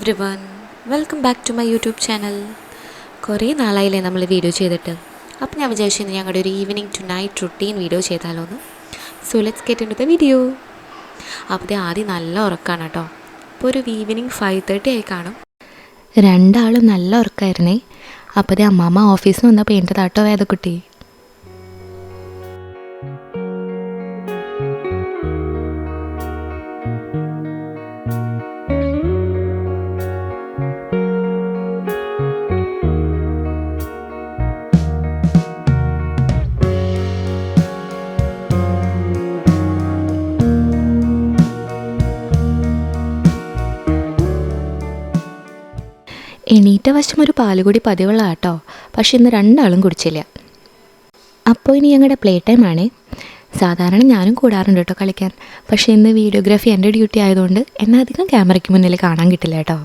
Every one, welcome back to my YouTube channel. കുറേ നാളായില്ലേ നമ്മൾ വീഡിയോ ചെയ്തിട്ട്. അപ്പോൾ ഞാൻ വിചാരിച്ചിരുന്നു ഞങ്ങളുടെ ഒരു evening to night routine video ചെയ്താലോ എന്ന്. So let's get into the video. അപ്പോൾ ആദ്യം നല്ല ഉറക്കമാണ് കേട്ടോ. ഇപ്പോൾ ഒരു ഈവനിങ് 5:30 ആയി കാണും. രണ്ടാളും നല്ല ഉറക്കമായിരുന്നേ. അപ്പോൾ അമ്മാമ്മ ഓഫീസിൽ നിന്ന് വന്നപ്പോൾ എൻ്റെ താട്ടോ വേദക്കുട്ടി. എണീറ്റ വശം ഒരു പാലുകൂടി പതിവുള്ള കേട്ടോ. പക്ഷെ ഇന്ന് രണ്ടാളും കുടിച്ചില്ല. അപ്പോൾ ഇനി ഞങ്ങളുടെ പ്ലേ ടൈം ആണ്. സാധാരണ ഞാനും കൂടാറുണ്ട് കേട്ടോ കളിക്കാൻ. പക്ഷേ ഇന്ന് വീഡിയോഗ്രാഫി എൻ്റെ ഡ്യൂട്ടി ആയതുകൊണ്ട് എന്നെ അധികം ക്യാമറയ്ക്ക് മുന്നിൽ കാണാൻ കിട്ടില്ല കേട്ടോ.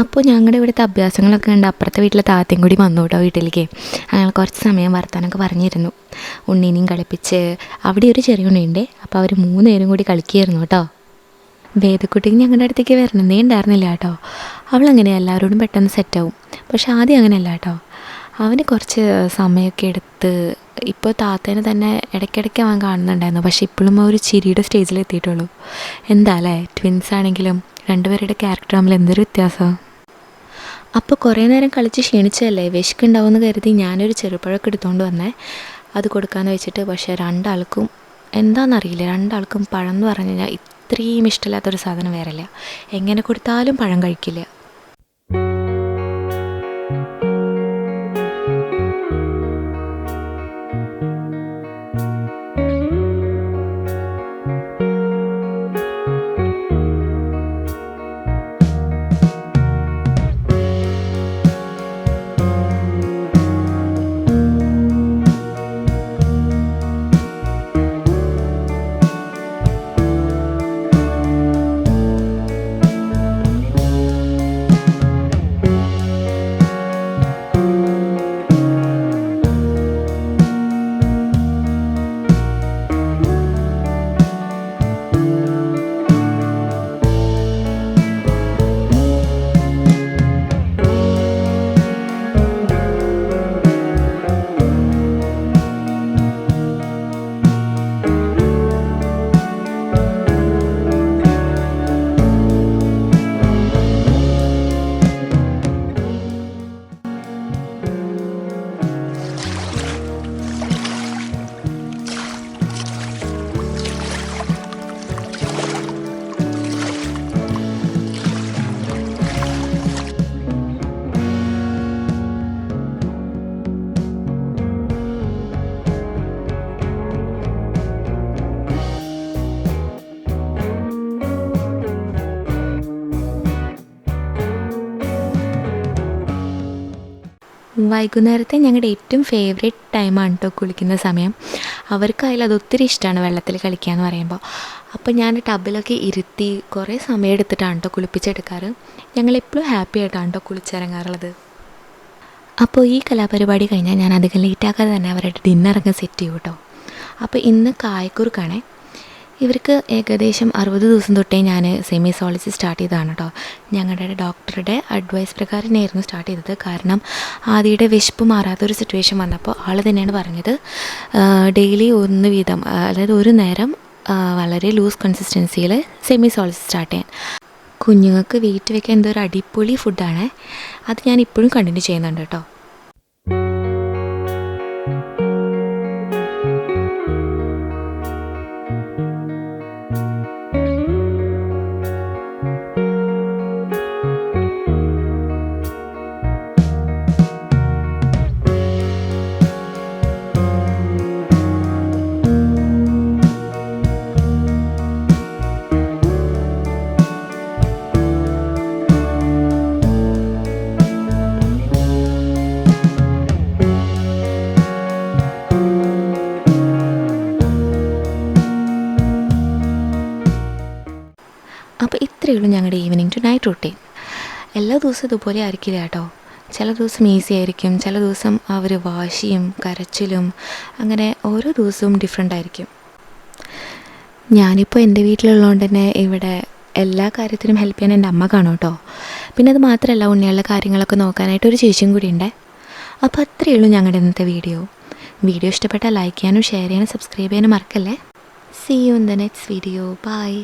അപ്പോൾ ഞങ്ങളുടെ ഇവിടുത്തെ അഭ്യാസങ്ങളൊക്കെ ഉണ്ട്. അപ്പുറത്തെ വീട്ടിലെ താത്തയും കൂടി വന്നു കേട്ടോ വീട്ടിലേക്ക്. ഞങ്ങൾ കുറച്ച് സമയം വർത്താനൊക്കെ പറഞ്ഞിരുന്നു. ഉണ്ണീനെയും കളിപ്പിച്ച് അവിടെ ഒരു ചെറിയ ഉണ്ണിയുണ്ട്. അപ്പോൾ അവർ 3 പേരും കൂടി കളിക്കുകയായിരുന്നു കേട്ടോ. വേദക്കുട്ടിക്ക് ഞങ്ങളുടെ അടുത്തേക്ക് വരണതേ ഉണ്ടായിരുന്നില്ല കേട്ടോ. അവളങ്ങനെ എല്ലാവരോടും പെട്ടെന്ന് സെറ്റാവും. പക്ഷെ ആദ്യം അങ്ങനെയല്ല കേട്ടോ. അവന് കുറച്ച് സമയമൊക്കെ എടുത്ത്. ഇപ്പോൾ താത്തേനെ തന്നെ ഇടയ്ക്കിടയ്ക്ക് അവൻ കാണുന്നുണ്ടായിരുന്നു. പക്ഷെ ഇപ്പോഴും ഒരു ചിരിയുടെ സ്റ്റേജിൽ എത്തിയിട്ടുള്ളൂ. എന്താ അല്ലേ, ട്വിൻസ് ആണെങ്കിലും രണ്ടുപേരുടെ ക്യാരക്ടർ തമ്മിൽ എന്തൊരു വ്യത്യാസം. അപ്പോൾ കുറേ നേരം കളിച്ച് ക്ഷീണിച്ചതല്ലേ, വിശക്കുണ്ടാവുമെന്ന് കരുതി ഞാനൊരു ചെറുപഴമൊക്കെ എടുത്തുകൊണ്ട് വന്നേ. അത് കൊടുക്കാമെന്ന് വെച്ചിട്ട്. പക്ഷേ രണ്ടാൾക്കും എന്താണെന്നറിയില്ല, രണ്ടാൾക്കും പഴം എന്ന് പറഞ്ഞു കഴിഞ്ഞാൽ ഇത്രയും ഇഷ്ടമില്ലാത്തൊരു സാധനം വേറെയില്ല. എങ്ങനെ കൊടുത്താലും പഴം കഴിക്കില്ല. വൈകുന്നേരത്തെ ഞങ്ങളുടെ ഏറ്റവും ഫേവറേറ്റ് ടൈമാണ് കേട്ടോ കുളിക്കുന്ന സമയം. അവർക്കായാലും അത് ഒത്തിരി ഇഷ്ടമാണ് വെള്ളത്തിൽ കളിക്കുക എന്ന് പറയുമ്പോൾ. അപ്പോൾ ഞാൻ ടബിലൊക്കെ ഇരുത്തി കുറേ സമയം എടുത്തിട്ടാണ് കേട്ടോ കുളിപ്പിച്ചെടുക്കാറ്. ഞങ്ങളെപ്പോഴും ഹാപ്പി ആയിട്ടാണ് കേട്ടോ കുളിച്ചിറങ്ങാറുള്ളത്. അപ്പോൾ ഈ കലാപരിപാടി കഴിഞ്ഞാൽ ഞാൻ അധികം ലേറ്റാക്കാതെ തന്നെ അവരുടെ ഡിന്നറൊക്കെ സെറ്റ് ചെയ്യും കേട്ടോ. അപ്പോൾ ഇന്ന് കായക്കുറുക്കാണേ. ഇവർക്ക് ഏകദേശം 60 ദിവസം തൊട്ടേ ഞാൻ സെമി സോളിഡ് സ്റ്റാർട്ട് ചെയ്തതാണ് കേട്ടോ. ഞങ്ങളുടെ ഡോക്ടറുടെ അഡ്വൈസ് പ്രകാരമായിരുന്നു സ്റ്റാർട്ട് ചെയ്തത്. കാരണം ആദ്യയുടെ വിശപ്പ് മാറാത്തൊരു സിറ്റുവേഷൻ വന്നപ്പോൾ ആൾ തന്നെയാണ് പറഞ്ഞത് ഡെയിലി 1 വീതം, അതായത് ഒരു നേരം വളരെ ലൂസ് കൺസിസ്റ്റൻസിയിൽ സെമി സോളിഡ് സ്റ്റാർട്ട് ചെയ്യാൻ. കുഞ്ഞുങ്ങൾക്ക് വെയിറ്റ് വെക്കാൻ എന്തൊരു അടിപൊളി ഫുഡാണ്. അത് ഞാൻ ഇപ്പോഴും കണ്ടിന്യൂ ചെയ്യുന്നുണ്ട് കേട്ടോ. ഇത്രയേ ഉള്ളൂ ഞങ്ങളുടെ ഈവനിങ് ടു നൈറ്റ് റൂട്ടീൻ. എല്ലാ ദിവസവും ഇതുപോലെ ആയിരിക്കില്ല കേട്ടോ. ചില ദിവസം ഈസി ആയിരിക്കും, ചില ദിവസം അവർ വാശിയും കരച്ചിലും അങ്ങനെ ഓരോ ദിവസവും ഡിഫറെൻ്റ് ആയിരിക്കും. ഞാനിപ്പോൾ എൻ്റെ വീട്ടിലുള്ളതുകൊണ്ട് തന്നെ ഇവിടെ എല്ലാ കാര്യത്തിനും ഹെൽപ്പ് ചെയ്യാൻ എൻ്റെ അമ്മ കാണും കേട്ടോ. പിന്നെ അത് മാത്രമല്ല, ഉണ്ണികളുടെ കാര്യങ്ങളൊക്കെ നോക്കാനായിട്ട് ഒരു ചേച്ചിയും കൂടി ഉണ്ട്. അപ്പോൾ അത്രയേ ഉള്ളൂ ഞങ്ങളുടെ ഇന്നത്തെ വീഡിയോ. വീഡിയോ ഇഷ്ടപ്പെട്ടാൽ ലൈക്ക് ചെയ്യാനും ഷെയർ ചെയ്യാനും സബ്സ്ക്രൈബ് ചെയ്യാനും മറക്കല്ലേ. See you in the next video. Bye.